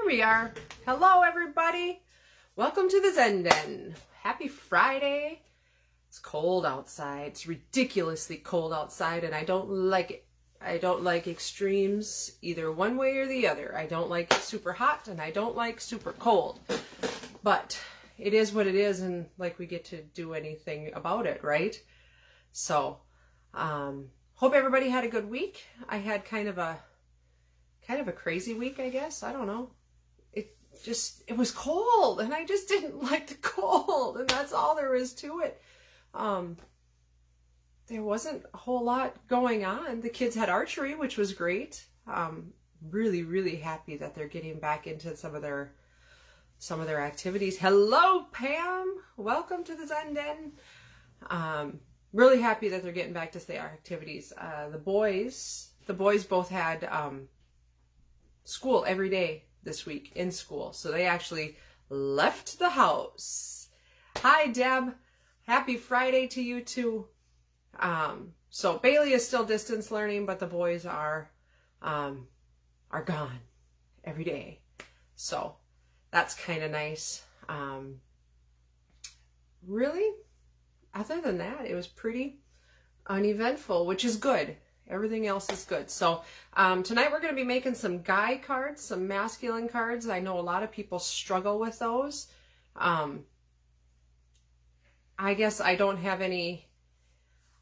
we are. Hello, everybody. Welcome to the Zen Den. Happy Friday. It's cold outside. It's ridiculously cold outside, and I don't like it. I don't like extremes either one way or the other. I don't like super hot, and I don't like super cold. But it is what it is, and like we get to do anything about it, right? So, hope everybody had a good week. I had kind of a crazy week, I guess. I don't know. It was cold, and I just didn't like the cold, and that's all there is to it. There wasn't a whole lot going on. The kids had archery, which was great. Really, really happy that they're getting back into some of their activities. Hello, Pam. Welcome to the Zen Den. Really happy that they're getting back to their activities. The boys both had school every day this week in school, so they actually left the house. Hi, Deb. Happy Friday to you too. So Bailey is still distance learning, but the boys are gone every day. So that's kind of nice. Really, other than that, it was pretty uneventful, which is good. Everything else is good. So tonight we're going to be making some guy cards, some masculine cards. I know a lot of people struggle with those. I guess I don't have any.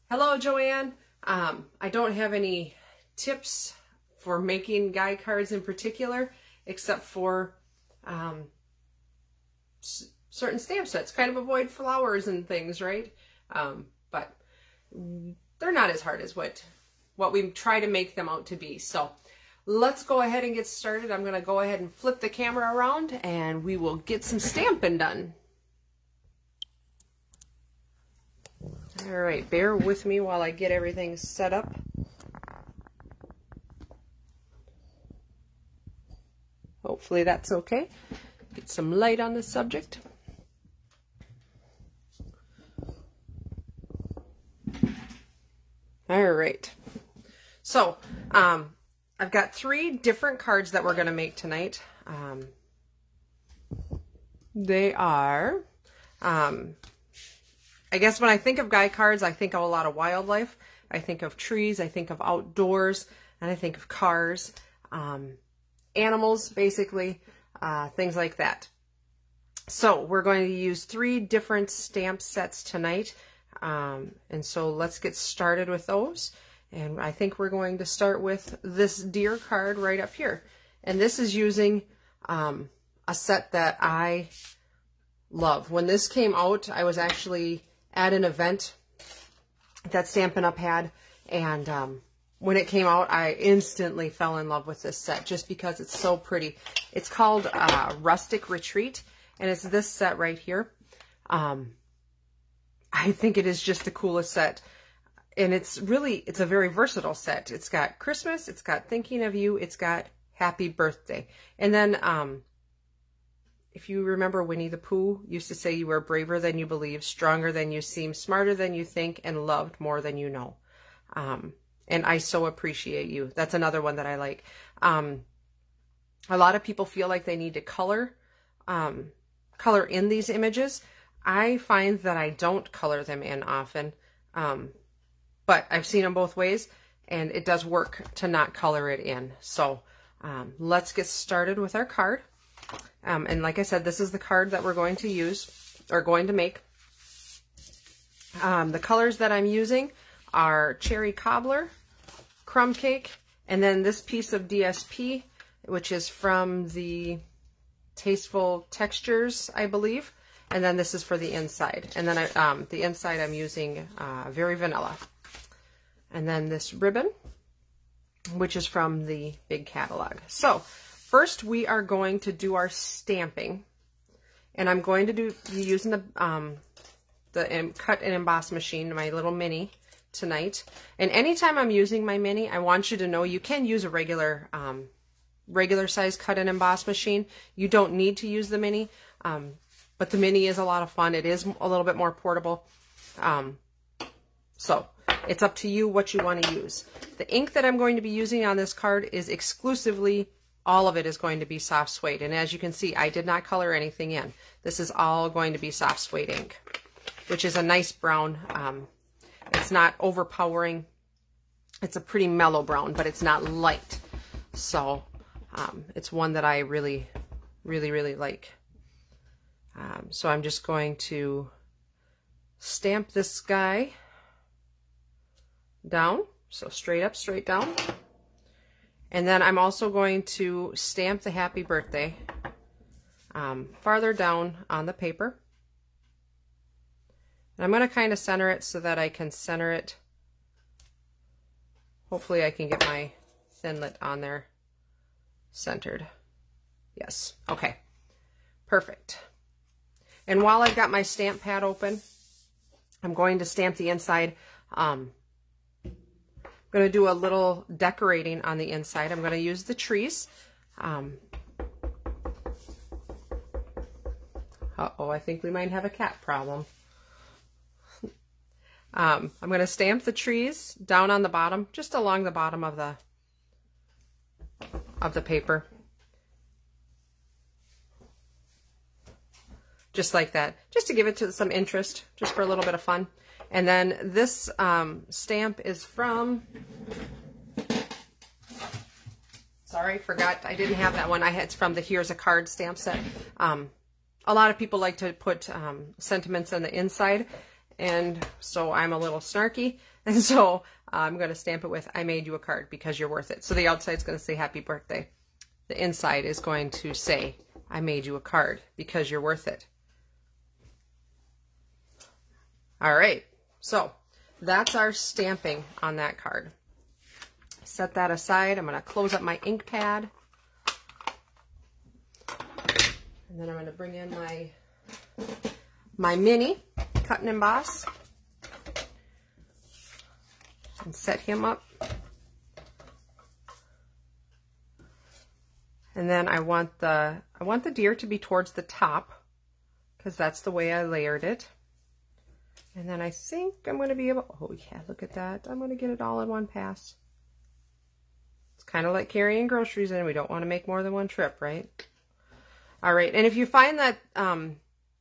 Hello, Joanne. I don't have any tips for making guy cards in particular, except for certain stamp sets. Kind of avoid flowers and things, right? But they're not as hard as what we try to make them out to be. So let's go ahead and get started. I'm going to go ahead and flip the camera around, and we will get some stamping done. All right, bear with me while I get everything set up. Hopefully that's okay. Get some light on the subject. All right. So, I've got 3 different cards that we're going to make tonight. They are, I guess when I think of guy cards, I think of a lot of wildlife. I think of trees, I think of outdoors, and I think of cars, animals, basically, things like that. So we're going to use 3 different stamp sets tonight. And so let's get started with those. And I think we're going to start with this deer card right up here. And this is using a set that I love. When this came out, I was actually at an event that Stampin' Up! Had. And when it came out, I instantly fell in love with this set just because it's so pretty. It's called Rustic Retreat. And it's this set right here. I think it is just the coolest set. And it's a very versatile set. It's got Christmas, it's got Thinking of You, it's got Happy Birthday. And then, if you remember, Winnie the Pooh used to say you were braver than you believe, stronger than you seem, smarter than you think, and loved more than you know. And I so appreciate you. That's another one that I like. A lot of people feel like they need to color in these images. I find that I don't color them in often, but I've seen them both ways, and it does work to not color it in. So let's get started with our card. And like I said, this is the card that we're going to use, or going to make. The colors that I'm using are Cherry Cobbler, Crumb Cake, and then this piece of DSP, which is from the Tasteful Textures, I believe. And then this is for the inside. And then the inside I'm using Very Vanilla. And then this ribbon, which is from the big catalog. So first we are going to do our stamping. And I'm going to be using the cut and emboss machine, my little mini, tonight. And anytime I'm using my mini, I want you to know you can use a regular size cut and emboss machine. You don't need to use the mini. But the mini is a lot of fun. It is a little bit more portable. So it's up to you what you want to use. The ink that I'm going to be using on this card is exclusively all of it is going to be soft suede. And as you can see, I did not color anything in. This is all going to be soft suede ink, which is a nice brown. It's not overpowering. It's a pretty mellow brown, but it's not light. So it's one that I really, really, really like. So I'm just going to stamp this guy down. So straight up, straight down. And then I'm also going to stamp the happy birthday farther down on the paper. And I'm going to kind of center it so that I can center it. Hopefully I can get my Thinlit on there centered. Yes. Okay. Perfect. And while I've got my stamp pad open, I'm going to stamp the inside. I'm going to do a little decorating on the inside. I'm going to use the trees. Uh-oh, I think we might have a cat problem. I'm going to stamp the trees down on the bottom, just along the bottom of the paper. Just like that, just to give it some interest, just for a little bit of fun. And then this stamp is from, sorry, forgot, I didn't have that one. It's from the Here's a Card stamp set. A lot of people like to put sentiments on the inside, and so I'm a little snarky, and so I'm going to stamp it with, I made you a card because you're worth it. So the outside's going to say happy birthday. The inside is going to say, I made you a card because you're worth it. All right, so that's our stamping on that card. Set that aside. I'm going to close up my ink pad. And then I'm going to bring in my mini cut and emboss and set him up. And then I want the deer to be towards the top because that's the way I layered it. And then I think I'm going to be able, oh yeah, look at that. I'm going to get it all in one pass. It's kind of like carrying groceries in. We don't want to make more than one trip, right? All right, and if you find that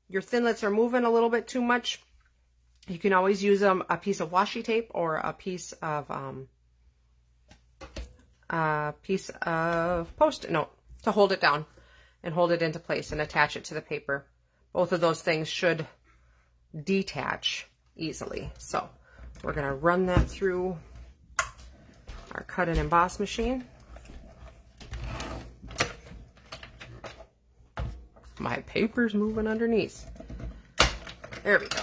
your Thinlits are moving a little bit too much, you can always use a piece of washi tape or a piece of Post-it note to hold it down and hold it into place and attach it to the paper. Both of those things should detach easily. So we're going to run that through our cut and emboss machine. My paper's moving underneath. There we go.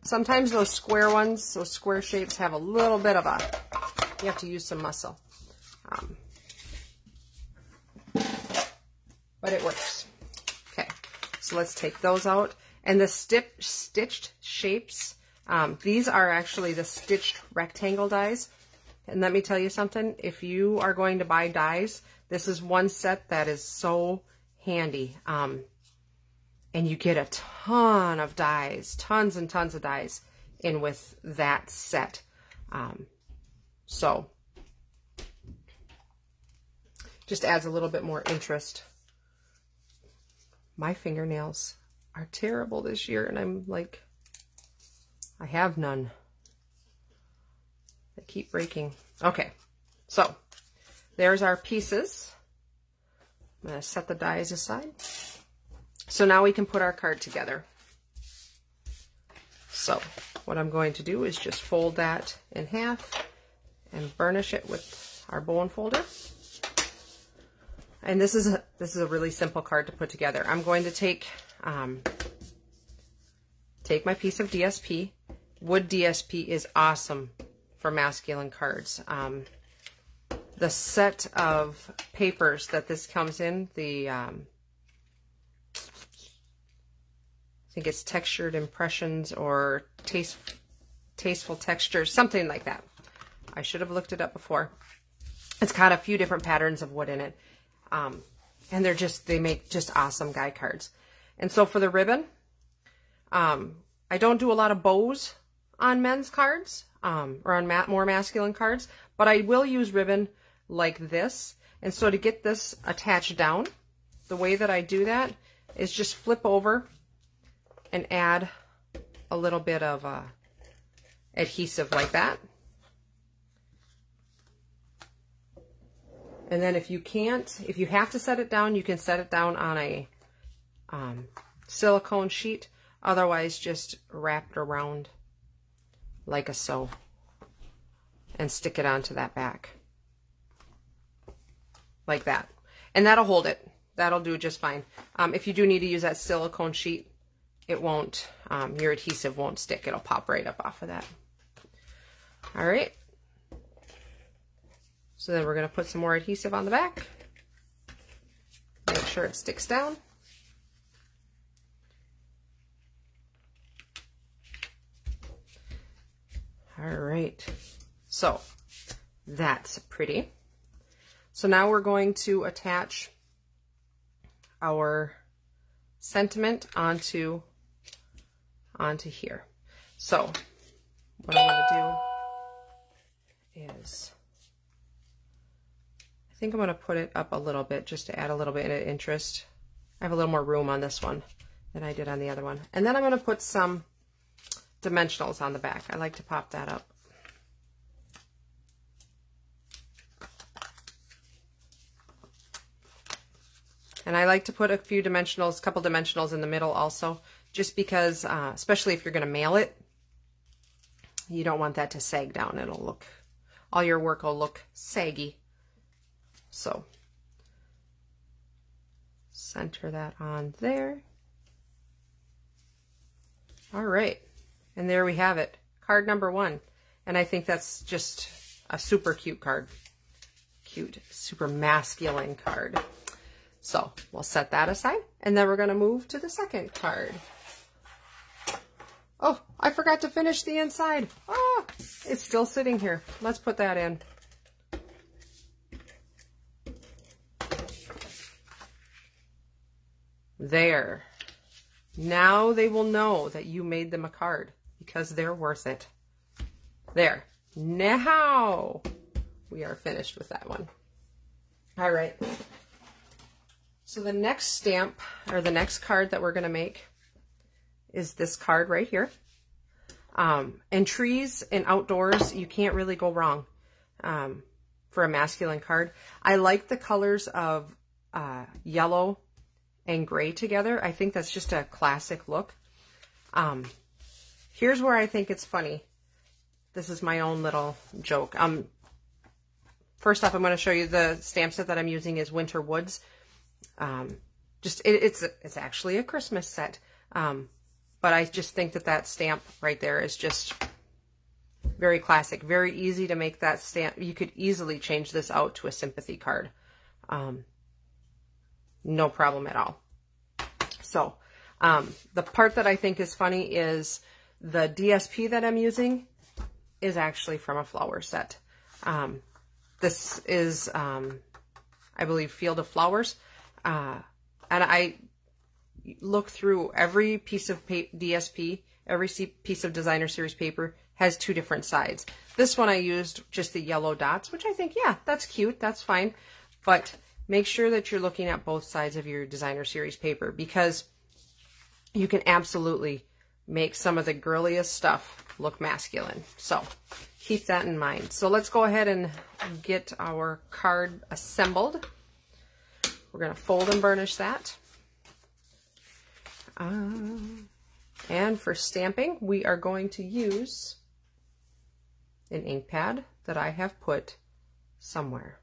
Sometimes those square ones, those square shapes have a little bit of you have to use some muscle. But it works. Okay, so let's take those out. And the stitched shapes, these are actually the stitched rectangle dies. And let me tell you something, if you are going to buy dies, this is one set that is so handy. And you get a ton of dies, tons and tons of dies in with that set. So just adds a little bit more interest. My fingernails are terrible this year, and I'm like, I have none. They keep breaking. Okay, so there's our pieces. I'm going to set the dies aside. So now we can put our card together. So what I'm going to do is just fold that in half and burnish it with our bone folder. And this is a really simple card to put together. I'm going to take my piece of DSP. Wood DSP is awesome for masculine cards. The set of papers that this comes in, I think it's Textured Impressions or Tasteful Textures, something like that. I should have looked it up before. It's got a few different patterns of wood in it. And they make just awesome guy cards. And so for the ribbon, I don't do a lot of bows on men's cards, or on more masculine cards, but I will use ribbon like this. And so to get this attached down, the way that I do that is just flip over and add a little bit of adhesive like that. And then if you have to set it down, you can set it down on a silicone sheet. Otherwise, just wrap it around like a so and stick it onto that back like that. And that'll hold it. That'll do just fine. If you do need to use that silicone sheet, it won't, your adhesive won't stick. It'll pop right up off of that. All right. So then we're going to put some more adhesive on the back. Make sure it sticks down. All right. So that's pretty. So now we're going to attach our sentiment onto here. So what I'm going to do is, I think I'm going to put it up a little bit just to add a little bit of interest. I have a little more room on this one than I did on the other one. And then I'm going to put some dimensionals on the back. I like to pop that up. And I like to put a couple dimensionals in the middle also, just because, especially if you're going to mail it, you don't want that to sag down. It'll look, all your work will look saggy. So center that on there. All right. And there we have it. Card number 1. And I think that's just a super cute card. Cute, super masculine card. So we'll set that aside. And then we're going to move to the second card. Oh, I forgot to finish the inside. Ah, it's still sitting here. Let's put that in. There. Now they will know that you made them a card because they're worth it. There. Now we are finished with that one. All right. So the next stamp, or the next card that we're going to make, is this card right here. In trees and outdoors, you can't really go wrong for a masculine card. I like the colors of yellow and gray together. I think that's just a classic look. Here's where I think it's funny. This is my own little joke. First off, I'm going to show you the stamp set that I'm using is Winter Woods. It's actually a Christmas set. But I just think that stamp right there is just very classic, very easy to make that stamp. You could easily change this out to a sympathy card. No problem at all. So, the part that I think is funny is the DSP that I'm using is actually from a flower set. This is, I believe, Field of Flowers. And I look through every piece of DSP, every piece of Designer Series paper has 2 different sides. This one I used just the yellow dots, which I think, yeah, that's cute. That's fine. But make sure that you're looking at both sides of your Designer Series paper because you can absolutely make some of the girliest stuff look masculine. So keep that in mind. So let's go ahead and get our card assembled. We're going to fold and burnish that. And for stamping, we are going to use an ink pad that I have put somewhere.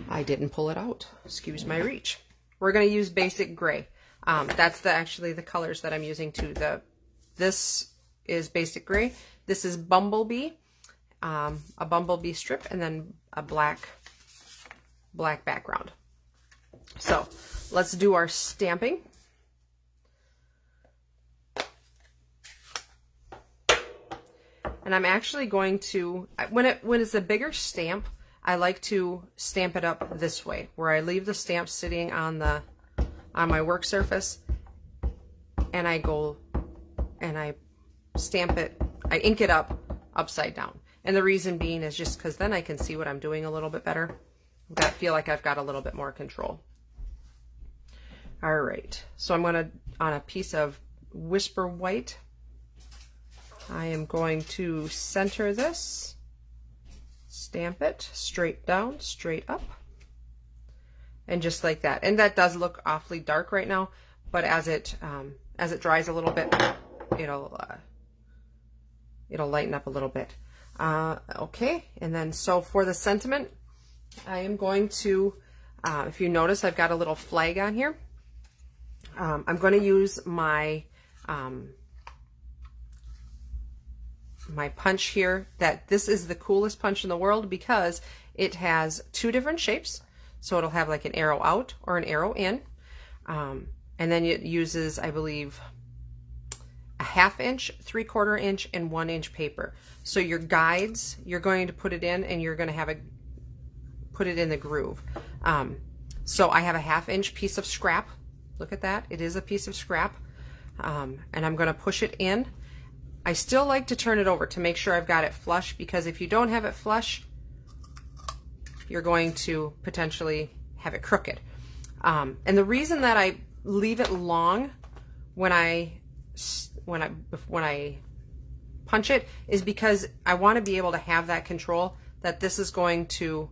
I didn't pull it out. Excuse my reach. We're going to use basic gray. That's actually the colors that I'm using too. This is basic gray. This is Bumblebee, a bumblebee strip, and then a black background. So let's do our stamping. And I'm actually going to, when it's a bigger stamp, I like to stamp it up this way, where I leave the stamp sitting on my work surface, and I go and I stamp it, I ink it up upside down. And the reason being is just because then I can see what I'm doing a little bit better. I feel like I've got a little bit more control. All right, so I'm going to, on a piece of Whisper White, I am going to center this, stamp it straight down, straight up, and just like that. And that does look awfully dark right now, but as it dries a little bit, it'll lighten up a little bit. Okay, and then so for the sentiment, I am going to, if you notice, I've got a little flag on here. I'm going to use my my punch here. This is the coolest punch in the world because it has two different shapes. So it'll have like an arrow out or an arrow in. And then it uses, I believe, a 1/2 inch, 3/4 inch, and 1 inch paper. So your guides, you're going to put it in and you're going to put it in the groove. So I have a 1/2 inch piece of scrap. Look at that. It is a piece of scrap. And I'm going to push it in. I still like to turn it over to make sure I've got it flush, because if you don't have it flush, you're going to potentially have it crooked. And the reason that I leave it long when I punch it is because I want to be able to have that control that this is going to,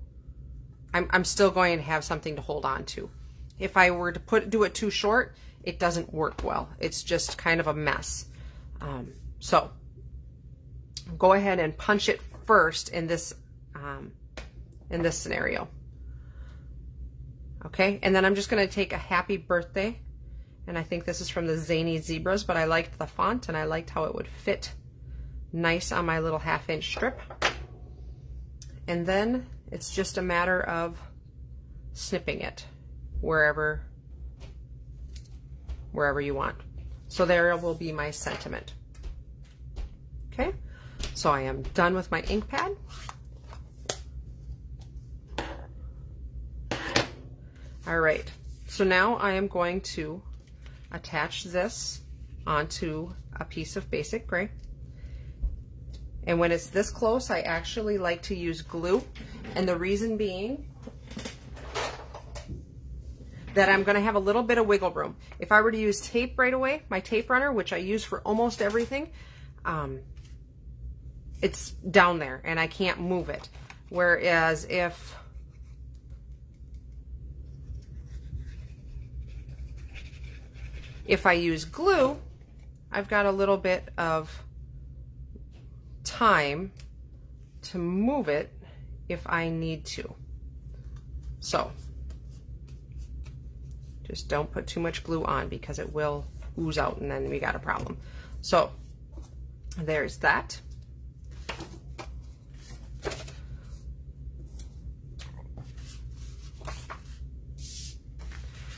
I'm still going to have something to hold on to. If I were to do it too short, it doesn't work well. It's just kind of a mess. So go ahead and punch it first in this scenario. Okay, and then I'm just going to take a happy birthday, and I think this is from the Zany Zebras, but I liked the font and I liked how it would fit nice on my little 1/2 inch strip. And then it's just a matter of snipping it wherever you want. So there will be my sentiment. Okay, so I am done with my ink pad. All right, so now I am going to attach this onto a piece of basic gray. And when it's this close, I actually like to use glue. And the reason being that I'm going to have a little bit of wiggle room. If I were to use tape right away, my tape runner, which I use for almost everything, it's down there and I can't move it. Whereas if I use glue, I've got a little bit of time to move it if I need to. So just don't put too much glue on because it will ooze out and then we got a problem. So there's that.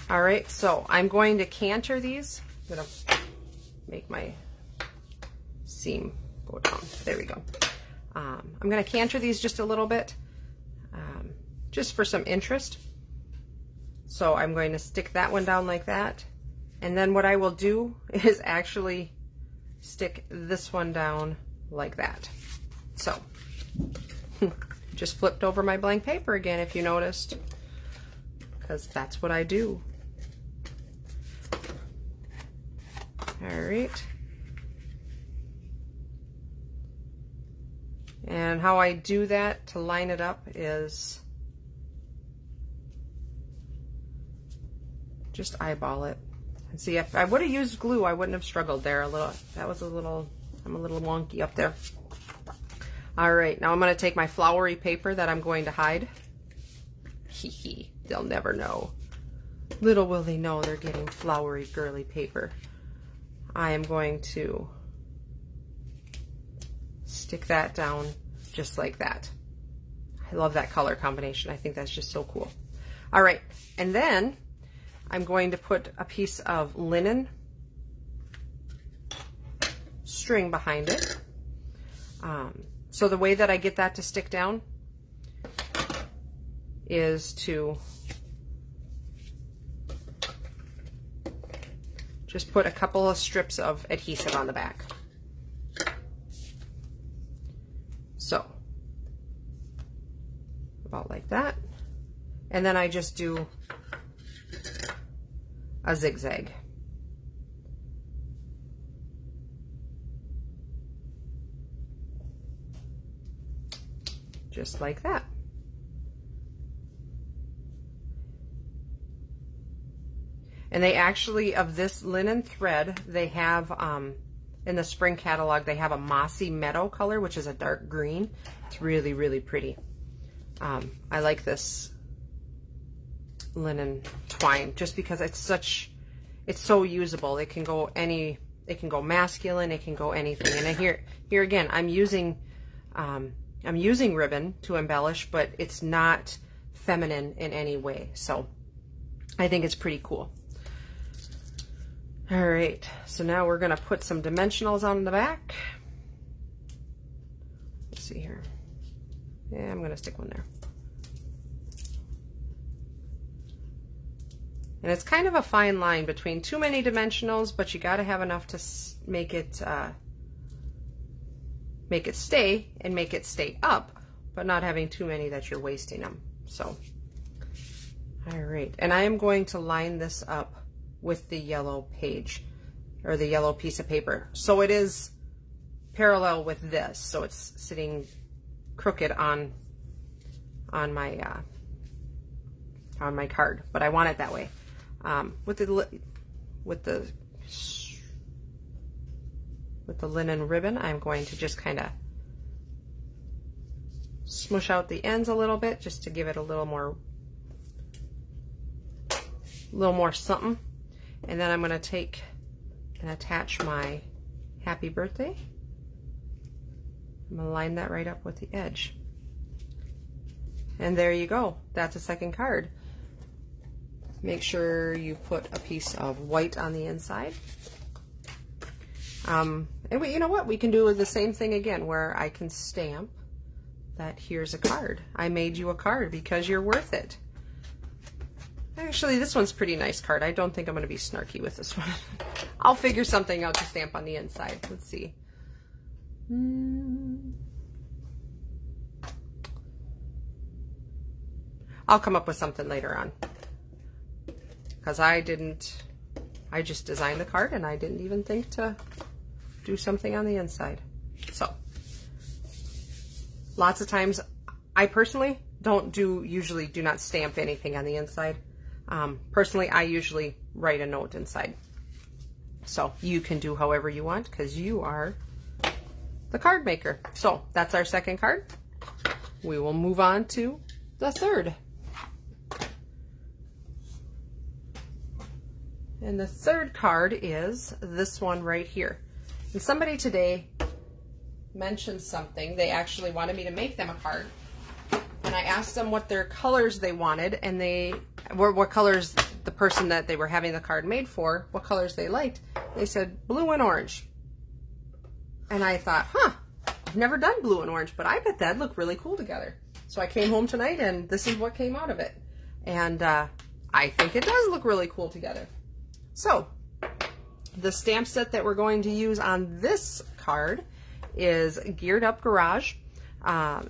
All right, so I'm going to canter these. I'm gonna make my seam go down. There we go. I'm gonna canter these just a little bit, just for some interest. So I'm going to stick that one down like that. And then what I will do is actually stick this one down like that. So just flipped over my blank paper again, if you noticed, because that's what I do. All right. And how I do that to line it up is just eyeball it. And see, if I would have used glue, I wouldn't have struggled there a little. I'm a little wonky up there. All right, now I'm going to take my flowery paper that I'm going to hide. Hee hee, they'll never know. Little will they know they're getting flowery, girly paper. I am going to stick that down just like that. I love that color combination. I think that's just so cool. All right, and then I'm going to put a piece of linen string behind it. So the way that I get that to stick down is to just put a couple of strips of adhesive on the back. So about like that. And then I just do a zigzag. Just like that. And they actually, of this linen thread, they have, in the spring catalog, they have a mossy meadow color, which is a dark green. It's really, really pretty. I like this linen twine just because it's so usable. It can go masculine, it can go anything. And here again, I'm using ribbon to embellish, but it's not feminine in any way. So I think it's pretty cool. All right, so now we're gonna put some dimensionals on the back. Let's see here. Yeah, I'm gonna stick one there. And it's kind of a fine line between too many dimensionals, but you gotta have enough to make it stay and make it stay up, but not having too many that you're wasting them. So, all right, and I am going to line this up with the yellow page or the yellow piece of paper. So it is parallel with this. So it's sitting crooked on my card, but I want it that way. With the linen ribbon, I'm going to just kind of smush out the ends a little bit just to give it a little more something. And then I'm going to take and attach my happy birthday. I'm going to line that right up with the edge. And there you go. That's a second card. Make sure you put a piece of white on the inside. And you know what? We can do the same thing again where I can stamp that here's a card. I made you a card because you're worth it. Actually, this one's a pretty nice card. I don't think I'm going to be snarky with this one. I'll figure something out to stamp on the inside. Let's see. I'll come up with something later on. Because I just designed the card and I didn't even think to do something on the inside. So, lots of times, I personally usually do not stamp anything on the inside. Personally, I usually write a note inside. So you can do however you want because you are the card maker. So that's our second card. We will move on to the third. And the third card is this one right here. And somebody today mentioned something. They actually wanted me to make them a card. And I asked them what their colors they wanted, and what colors the person that they were having the card made for, what colors they liked. They said blue and orange. And I thought, I've never done blue and orange, but I bet that'd look really cool together. So I came home tonight and this is what came out of it. And I think it does look really cool together. So the stamp set that we're going to use on this card is Geared Up Garage.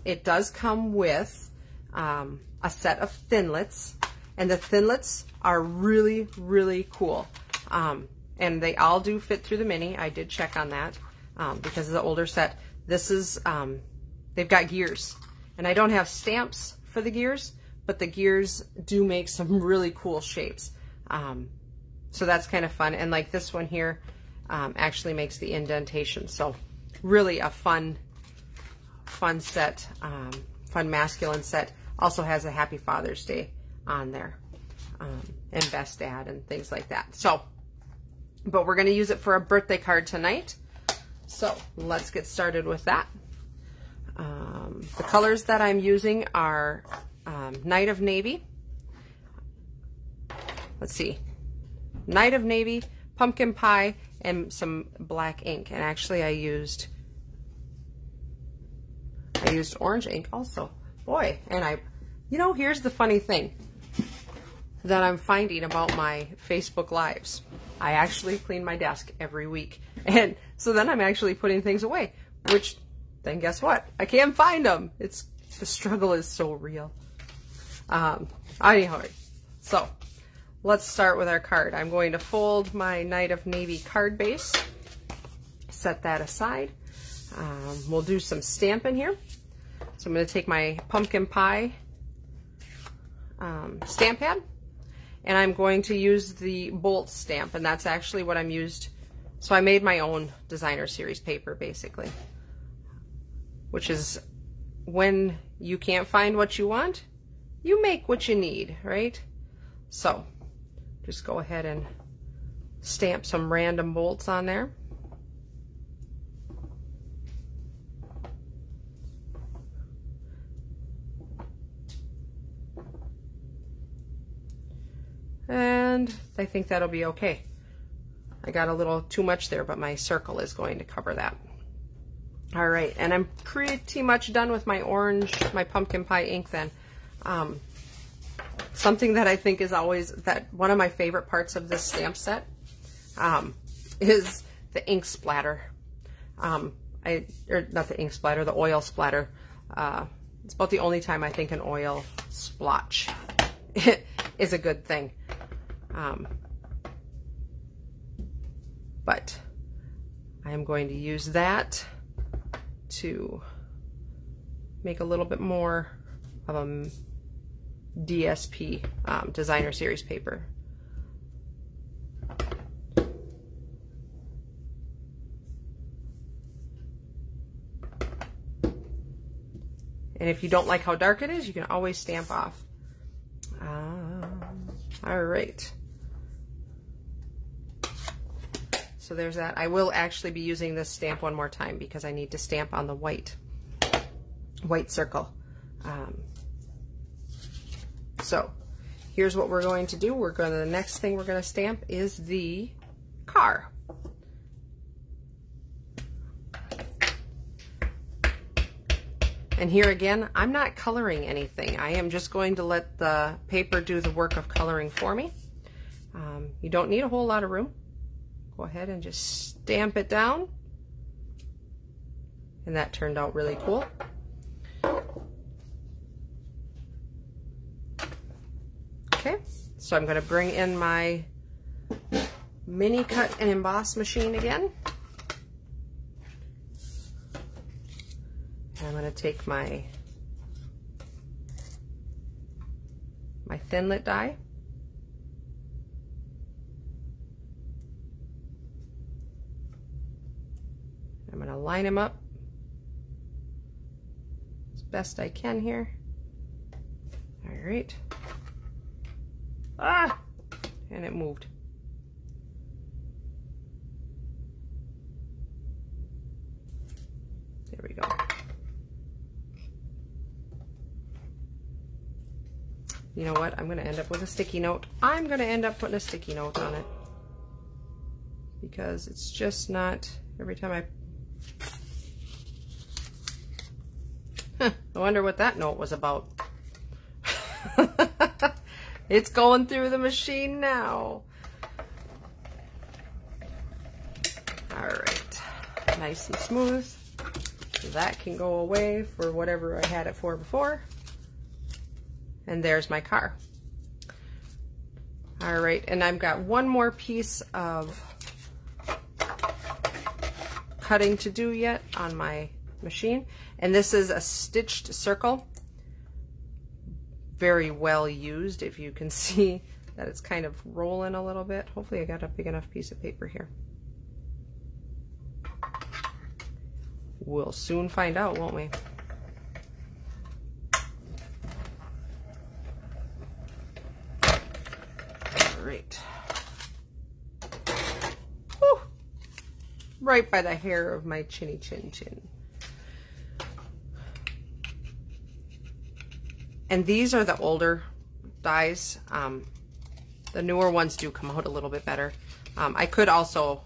It does come with a set of thinlits, and the thinlits are really, really cool. And they all do fit through the mini. I did check on that because of the older set. This is, they've got gears, and I don't have stamps for the gears, but the gears do make some really cool shapes. So that's kind of fun. And like this one here actually makes the indentation. So really a fun set, fun masculine set. Also has a Happy Father's Day on there, and Best Dad and things like that. So, but we're going to use it for a birthday card tonight. So let's get started with that. The colors that I'm using are Night of Navy. Let's see. Night of Navy, Pumpkin Pie, and some black ink. And actually I used orange ink also. Boy, and you know, here's the funny thing that I'm finding about my Facebook Lives. I actually clean my desk every week. And so then I'm actually putting things away, which then guess what? I can't find them. The struggle is so real. Anyhow, so let's start with our card. I'm going to fold my Night of Navy card base, set that aside. We'll do some stamping here. So I'm going to take my pumpkin pie stamp pad, and I'm going to use the bolt stamp, and that's actually what I'm used. So I made my own designer series paper, basically, which is when you can't find what you want, you make what you need, right? So just go ahead and stamp some random bolts on there. And I think that'll be okay. I got a little too much there, but my circle is going to cover that. All right, and I'm pretty much done with my orange, my pumpkin pie ink then. Something that I think is always one of my favorite parts of this stamp set is the ink splatter. Or not the ink splatter, the oil splatter. It's about the only time I think an oil splotch is a good thing. But I'm going to use that to make a little bit more of a DSP, designer series paper. And if you don't like how dark it is, you can always stamp off. All right. So there's that. I will actually be using this stamp one more time because I need to stamp on the white circle. So here's what we're going to do. The next thing we're going to stamp is the car. And here again, I'm not coloring anything. I am just going to let the paper do the work of coloring for me. You don't need a whole lot of room. Go ahead and just stamp it down. And that turned out really cool. Okay, so I'm going to bring in my mini cut and emboss machine again. And I'm going to take my thin lit die. I'm going to line them up as best I can here. All right. Ah! And it moved. There we go. You know what? I'm going to end up with a sticky note. I'm going to end up putting a sticky note on it because it's just not, every time I I wonder what that note was about. It's going through the machine now. All right, nice and smooth. So that can go away for whatever I had it for before. And there's my car. All right, and I've got one more piece of cutting to do yet on my machine, and this is a stitched circle. Very well used. If you can see that it's kind of rolling a little bit. Hopefully I got a big enough piece of paper here. We'll soon find out, won't we? All right. Whew. Right by the hair of my chinny chin chin. And these are the older dies. The newer ones do come out a little bit better. I could also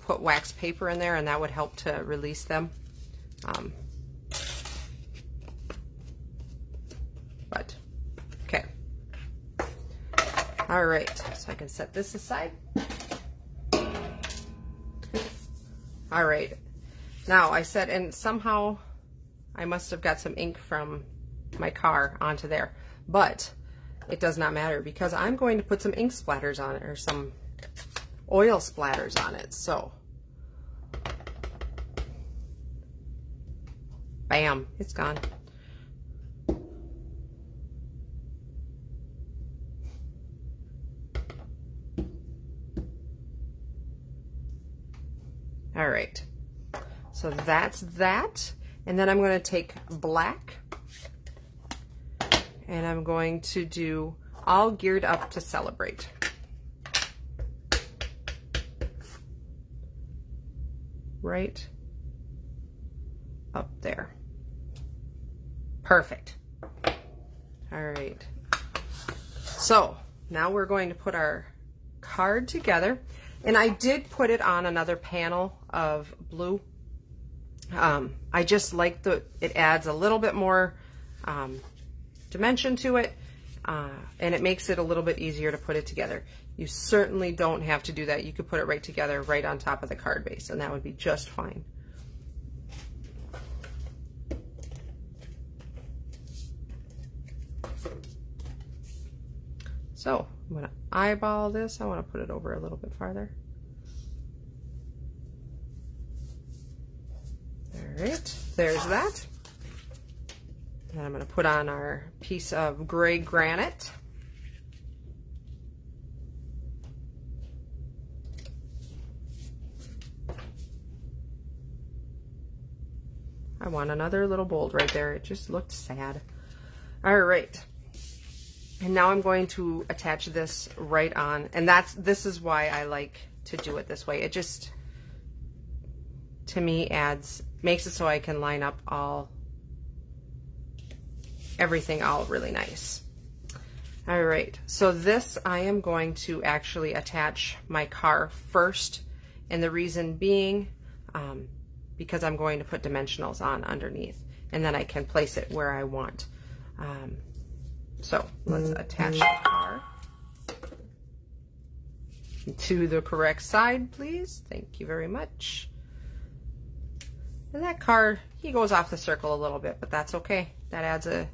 put wax paper in there and that would help to release them. But, okay. All right, so I can set this aside. All right, now I said, and somehow I must have got some ink from my car onto there. but it does not matter because I'm going to put some ink splatters on it, or some oil splatters on it. So, bam, it's gone. All right, so that's that. And then I'm going to take black, and I'm going to do All Geared Up to Celebrate. Right up there. Perfect. All right. So now we're going to put our card together. And I did put it on another panel of blue. I just like it adds a little bit more dimension to it, and it makes it a little bit easier to put it together. You certainly don't have to do that. You could put it right together, right on top of the card base, and that would be just fine. So I'm going to eyeball this. I want to put it over a little bit farther. All right, there's that. And I'm going to put on our piece of gray granite. I want another little bold right there. It just looked sad. All right. And now I'm going to attach this right on. And this is why I like to do it this way. It just, to me, makes it so I can line up everything all really nice. All right, so this I am going to actually attach my car first, and the reason being because I'm going to put dimensionals on underneath, and then I can place it where I want. So let's attach the car to the correct side, please. Thank you very much. And that car, he goes off the circle a little bit, but that's okay. That adds a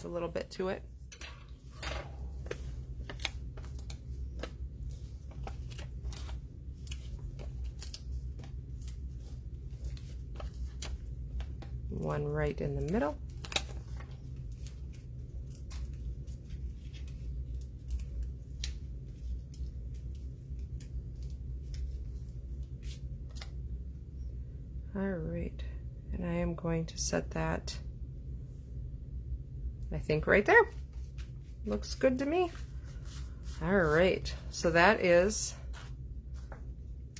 little bit to it. One right in the middle. All right, and I am going to set that, I think, right there. Looks good to me. All right, so that is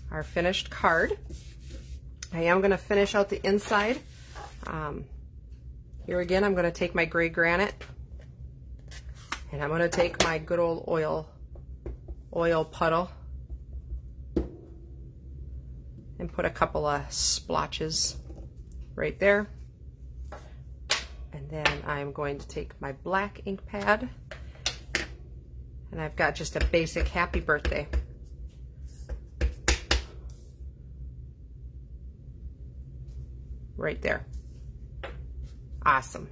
our finished card. I am going to finish out the inside. Here again, I'm going to take my gray granite, and I'm going to take my good old oil puddle and put a couple of splotches right there. And then I'm going to take my black ink pad, and I've got just a basic happy birthday. Right there. Awesome.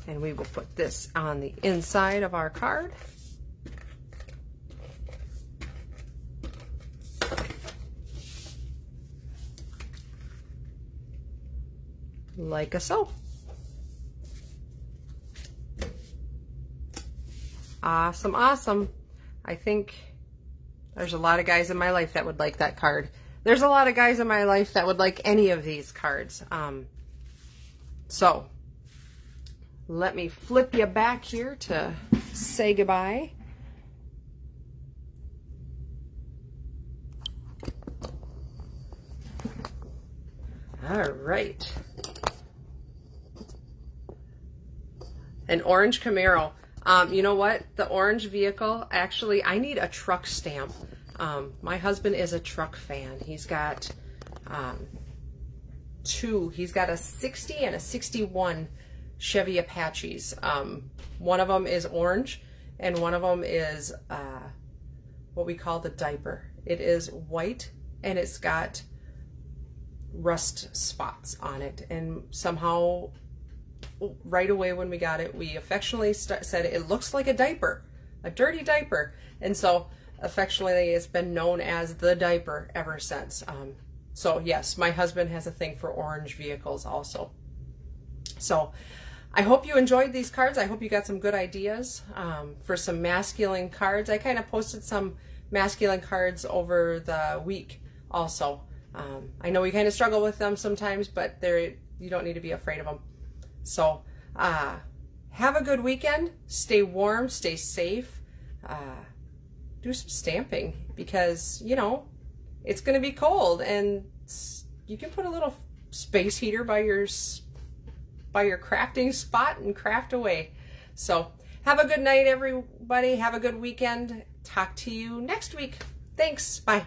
And we will put this on the inside of our card. Like so. Awesome, awesome. I think there's a lot of guys in my life that would like that card. There's a lot of guys in my life that would like any of these cards. So let me flip you back here to say goodbye. All right. An orange Camaro. You know what? The orange vehicle, actually, I need a truck stamp. My husband is a truck fan. He's got two. He's got a 60 and a 61 Chevy Apaches. One of them is orange, and one of them is what we call the diaper. It is white and it's got rust spots on it. And somehow, right away when we got it, we affectionately said it looks like a diaper, a dirty diaper. And so affectionately, it's been known as the diaper ever since. So yes, my husband has a thing for orange vehicles also. So I hope you enjoyed these cards. I hope you got some good ideas for some masculine cards. I kind of posted some masculine cards over the week also. I know we kind of struggle with them sometimes, but you don't need to be afraid of them. So have a good weekend. Stay warm, stay safe. Do some stamping because, you know, it's going to be cold, and you can put a little space heater by your crafting spot and craft away. So have a good night, everybody. Have a good weekend. Talk to you next week. Thanks. Bye.